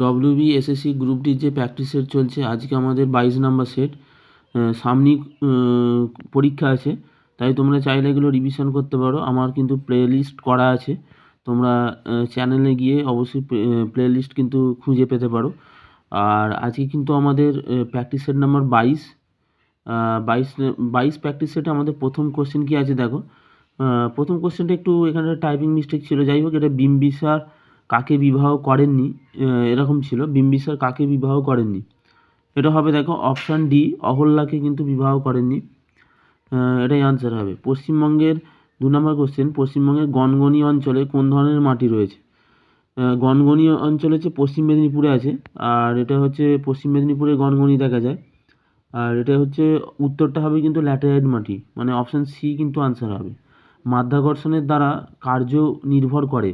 WBSSC group ডির যে practice set চলছে, আজকে আমাদের 22 নাম্বার সেট। সামনেই পরীক্ষা আছে, তাই তোমরা চাইলে এগুলো রিভিশন করতে পারো। আমার কিন্তু প্লে লিস্ট করা আছে, তোমরা চ্যানেলে গিয়ে অবশ্যই প্লে লিস্ট কিন্তু খুঁজে পেতে পারো। আর আজকে কিন্তু আমাদের প্র্যাকটিস সেট নাম্বার 22। 22 প্র্যাকটিস সেটে আমাদের প্রথম কোশ্চেন কী আছে দেখো। প্রথম কোশ্চেনটা একটু এখানে টাইপিং মিস্টেক ছিল, যাই হোক এটা বিম্বিসার কাকে বিবাহ করেননি, এরকম ছিল, বিম্বিসার কাকে বিবাহ করেননি। এটা হবে দেখো অপশান ডি, অহল্যাকে কিন্তু বিবাহ করেননি, এটাই আনসার হবে। পশ্চিমবঙ্গের 2 নম্বর কোশ্চেন, পশ্চিমবঙ্গের গনগনি অঞ্চলে কোন ধরনের মাটি রয়েছে? গনগনি অঞ্চল হচ্ছে পশ্চিম মেদিনীপুরে আছে, আর এটা হচ্ছে পশ্চিম মেদিনীপুরে গনগনি দেখা যায়। আর এটা হচ্ছে উত্তরটা হবে কিন্তু ল্যাটেরাইট মাটি, মানে অপশান সি কিন্তু আনসার হবে। মাধ্যাকর্ষণের দ্বারা কার্য নির্ভর করে,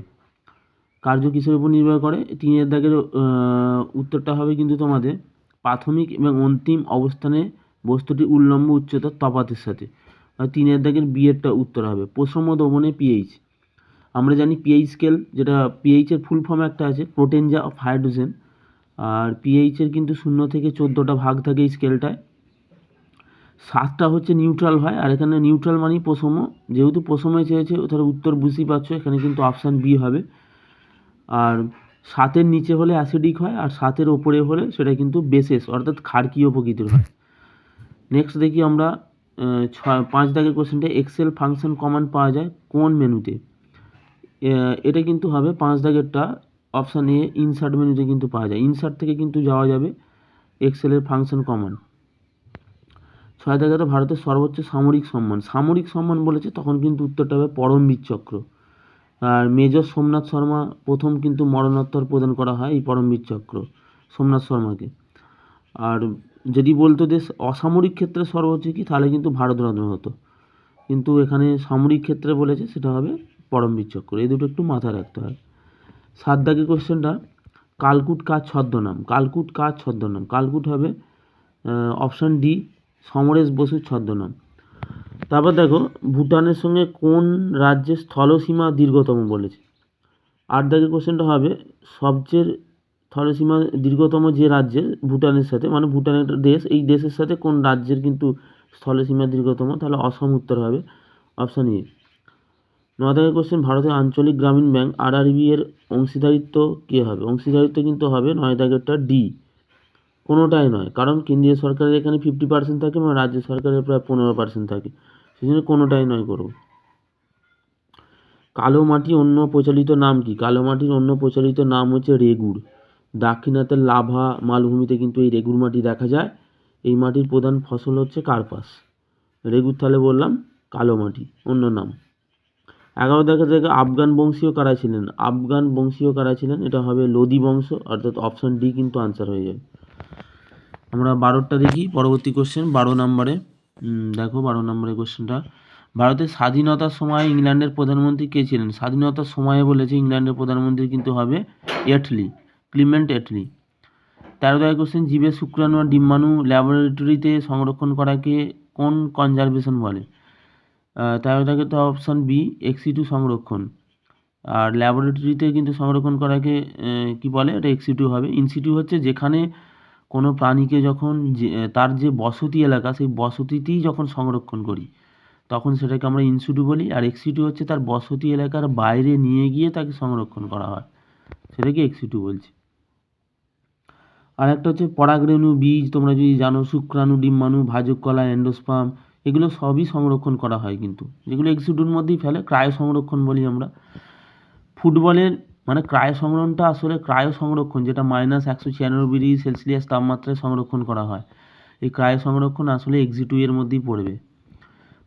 কার্য কিসের উপর নির্ভর করে? 3 দাগের উত্তরটা হবে কিন্তু তোমাদের প্রাথমিক এবং অন্তিম অবস্থানে বস্তুটির উল্লম্ব উচ্চতার তফাতের সাথে। 3 দাগের বিয়েরটা উত্তর হবে। প্রশম দ্রবণে পিএইচ, আমরা জানি পিএইচ স্কেল, যেটা পিএইচের ফুল ফর্ম একটা আছে প্রোটেনজা অফ হাইড্রোজেন, আর পিএইচের কিন্তু 0 থেকে 14টা ভাগ থাকে এই স্কেলটায়। 7টা হচ্ছে নিউট্রাল হয়, আর এখানে নিউট্রাল মানেই প্রশম, যেহেতু প্রশমে চেয়েছে তাহলে উত্তর বুঝতেই পারছো, এখানে কিন্তু অপশান বি হবে। আর 7-এর নিচে হলে অ্যাসিডিক হয়, আর 7-এর ওপরে হলে সেটা কিন্তু বেসেস অর্থাৎ ক্ষারকীয় প্রকৃতির হয়। নেক্সট দেখি আমরা 5 দাগের কোশ্চেনটা, এক্সেল ফাংশন কমান্ড পাওয়া যায় কোন মেনুতে? এটা কিন্তু হবে 5 দাগেরটা অপশান এ, ইনসার্ট মেনুতে কিন্তু পাওয়া যায়, ইনসার্ট থেকে কিন্তু যাওয়া যাবে এক্সেলের ফাংশন কমান্ড। 6 দাগের ভারতের সর্বোচ্চ সামরিক সম্মান, সামরিক সম্মান বলেছে তখন কিন্তু উত্তরটা হবে পরমবীর চক্র। আর মেজর সোমনাথ শর্মা প্রথম কিন্তু মরণোত্তর প্রদান করা হয় এই পরমবীর চক্র সোমনাথ শর্মাকে। আর যদি বলতো যে অসামরিক ক্ষেত্রে সর্বোচ্চ কি, তাহলে কিন্তু ভারতরত্ন হতো, কিন্তু এখানে সামরিক ক্ষেত্রে বলেছে, সেটা হবে পরমবীর চক্র। এই দুটো একটু মাথায় রাখতে হয়। 7 দাগের কোশ্চেনটা, কালকুট কার ছদ্মনাম? কালকুট কার ছদ্মনাম? কালকুট হবে অপশান ডি, সমরেশ বসুর ছদ্মনাম। তারপর দেখো ভুটানের সঙ্গে কোন রাজ্যের স্থলসীমা দীর্ঘতম বলেছে। 8 দাগের কোশ্চেনটা হবে সবচেয়ে স্থলসীমা দীর্ঘতম যে রাজ্যের ভুটানের সাথে, মানে ভুটান একটা দেশ, এই দেশের সাথে কোন রাজ্যের কিন্তু স্থলসীমা দীর্ঘতম, তাহলে অসম উত্তর হবে অপশান এ। 9 দাগের কোশ্চেন, ভারতের আঞ্চলিক গ্রামীণ ব্যাংক আরআরবি এর অংশীদারিত্ব কে হবে? অংশীদারিত্ব কিন্তু হবে 9 দাগেরটা ডি, কোনোটাই নয়, কারণ কেন্দ্রীয় সরকারের এখানে 50% থাকে এবং রাজ্য সরকারের প্রায় 15% থাকে, সেই জন্য কোনোটাই নয় করব। কালো মাটি অন্য প্রচলিত নাম কি? কালো মাটির অন্য প্রচলিত নাম হচ্ছে রেগুড়। দাক্ষিণাত্যের লাভা মালভূমিতে কিন্তু এই রেগুড় মাটি দেখা যায়। এই মাটির প্রধান ফসল হচ্ছে কার্পাস। রেগুড় তাহলে বললাম কালো মাটি অন্য নাম। 11 দেখা যায় আফগান বংশীয় কারা ছিলেন? আফগান বংশীয় কারা ছিলেন? এটা হবে লোদি বংশ, অর্থাৎ অপশান ডি কিন্তু আনসার হয়ে যাবে। আমরা 12টা দেখি, পরবর্তী কোশ্চেন 12 নম্বরে। দেখো 12 নম্বরের কোশ্চেনটা, ভারতের স্বাধীনতার সময় ইংল্যান্ডের প্রধানমন্ত্রী কে ছিলেন? স্বাধীনতার সময়ে বলেছে ইংল্যান্ডের প্রধানমন্ত্রী কিন্তু হবে এটলি, ক্লিমেন্ট এটলি। 13 দাগের কোশ্চেন, জীবের শুক্রাণু আর ডিম্বাণু ল্যাবরেটরিতে সংরক্ষণ করাকে কোন কনজারভেশন বলে? 13 দাগের তো অপশান বি, এক্সিটু সংরক্ষণ। আর ল্যাবরেটরিতে কিন্তু সংরক্ষণ করাকে কি বলে? এটা এক্সিটু হবে। ইনসিটু হচ্ছে যেখানে কোনো প্রাণীকে যখন তার যে বসতি এলাকা, সেই বসতিতেই যখন সংরক্ষণ করি তখন সেটাকে আমরা ইনসিটু বলি। আর এক্সিটু হচ্ছে তার বসতি এলাকার বাইরে নিয়ে গিয়ে তাকে সংরক্ষণ করা হয়, সেটাকে এক্সিটু বলছি। আর একটা হচ্ছে পরাগরেণু, বীজ, তোমরা যদি জানো, শুক্রাণু, ডিম্বাণু, ভাজক কলা, এন্ডোস্পার্ম, এগুলো সবই সংরক্ষণ করা হয় কিন্তু, যেগুলো এক্সিটুর মধ্যেই ফেলে, ক্রায় সংরক্ষণ বলি আমরা। ফুটবলের মানে ক্রায় সংরক্ষণটা আসলে ক্রায় সংরক্ষণ, যেটা -196°C তাপমাত্রায় সংরক্ষণ করা হয়, এই ক্রায় সংরক্ষণ আসলে এক্সিটু এর মধ্যেই পড়বে।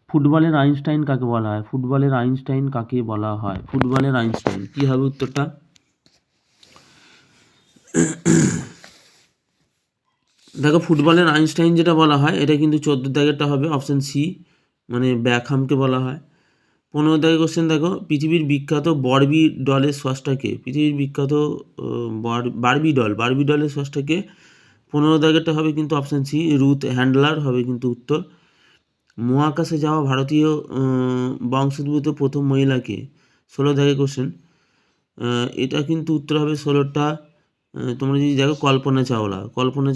ফুটবলের আইনস্টাইন কাকে বলা হয়? ফুটবলের আইনস্টাইন কাকে বলা হয়? ফুটবলের আইনস্টাইন কী হবে উত্তরটা? দেখো ফুটবলের আইনস্টাইন যেটা বলা হয়, এটা কিন্তু 14 দাগেরটা হবে অপশান সি, মানে ব্যাকহামকে বলা হয়। 15 দাগের কোশ্চেন দেখো, পৃথিবীর বিখ্যাত বারবি ডলের স্রষ্টাকে? পৃথিবীর বিখ্যাত বারবি ডলের স্রষ্টাকে? 15 দাগেরটা হবে কিন্তু অপশান সি, রুথ হ্যান্ডলার হবে কিন্তু উত্তর। মহাকাশে যাওয়া ভারতীয় বংশোদ্ভূত প্রথম মহিলাকে? 16 দাগের কোশ্চেন, এটা কিন্তু উত্তর হবে 16টা তোমরা যদি দেখো কল্পনা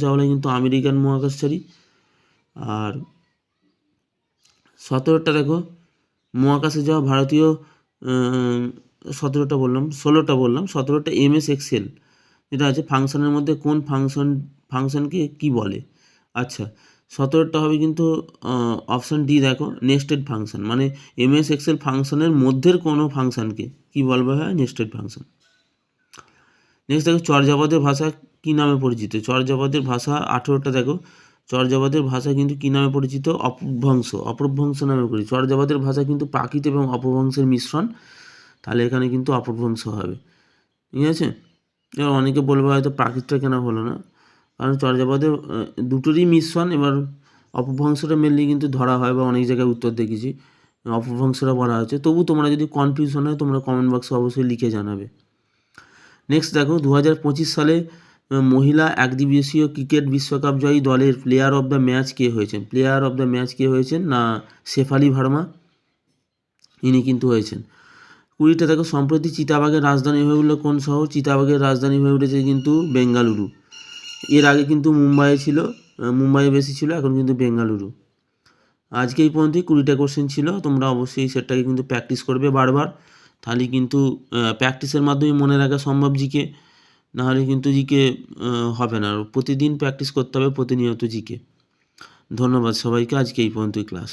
চাওলা কিন্তু আমেরিকান মহাকাশচারী। আর 17টা দেখো মহাকাশে যাওয়া ভারতীয়, 17টা বললাম 17টা MS এক্সেল যেটা আছে ফাংশনের মধ্যে কোন ফাংশনকে কি বলে। আচ্ছা 17টা হবে কিন্তু অপশান ডি দেখো নেস্টেড ফাংশন, মানে MS এক্সেল ফাংশনের মধ্যের কোনো ফাংশনকে কি বলবে হয় নেস্টেড ফাংশন। নেক্সট দেখো চর্যাপদের ভাষা কি নামে পরিচিত। চর্যাপদের ভাষা 18টা দেখো চর্যাপদের ভাষা কিন্তু কি নামে পরিচিত, অপভ্রংশ নামে পরিচিত। চর্যাপদের ভাষা কিন্তু প্রাকৃত এবং অপভ্রংশের মিশ্রণ, তাহলে এখানে কিন্তু অপভ্রংশ হবে। ঠিক আছে, এবার অনেকে বলবে হয়তো প্রাকৃতটা কেন হলো না, কারণ চর্যাপদের দুটোরই মিশ্রণ। এবার অপভ্রংশটা মেনলি কিন্তু ধরা হয় বা অনেক জায়গায় উত্তর দেখেছি অপভ্রংশটা বলা হয়েছে। তবু তোমরা যদি কনফিউশন হয় তোমরা কমেন্ট বক্সে অবশ্যই লিখে জানাবে। নেক্সট দেখো 2025 সালে মহিলা একদিবসীয় ক্রিকেট বিশ্বকাপ জয়ী দলের প্লেয়ার অফ দ্য ম্যাচ কে হয়েছেন না শেফালি ভার্মা, ইনি কিন্তু হয়েছেন। 20টা দেখো সম্প্রতি চিতাবাঘের রাজধানী হয়ে উঠল কোন শহর। চিতাবাঘের রাজধানী হয়ে উঠেছে কিন্তু বেঙ্গালুরু। এর আগে কিন্তু মুম্বাইয়ে বেশি ছিল, এখন কিন্তু বেঙ্গালুরু। আজকে এই পর্যন্তই 20টা কোশ্চেন ছিল। তোমরা অবশ্যই সেটাকে কিন্তু প্র্যাকটিস করবে বারবার, তাহলে কিন্তু প্র্যাকটিসের মাধ্যমে মনে রাখা সম্ভব জিকে, নাহলে কিন্তু জিকে হবে না। প্রতিদিন প্র্যাকটিস করতে হবে, প্রতিনিয়ত জিকে। ধন্যবাদ সবাইকে, আজকে এই পর্যন্তই ক্লাস।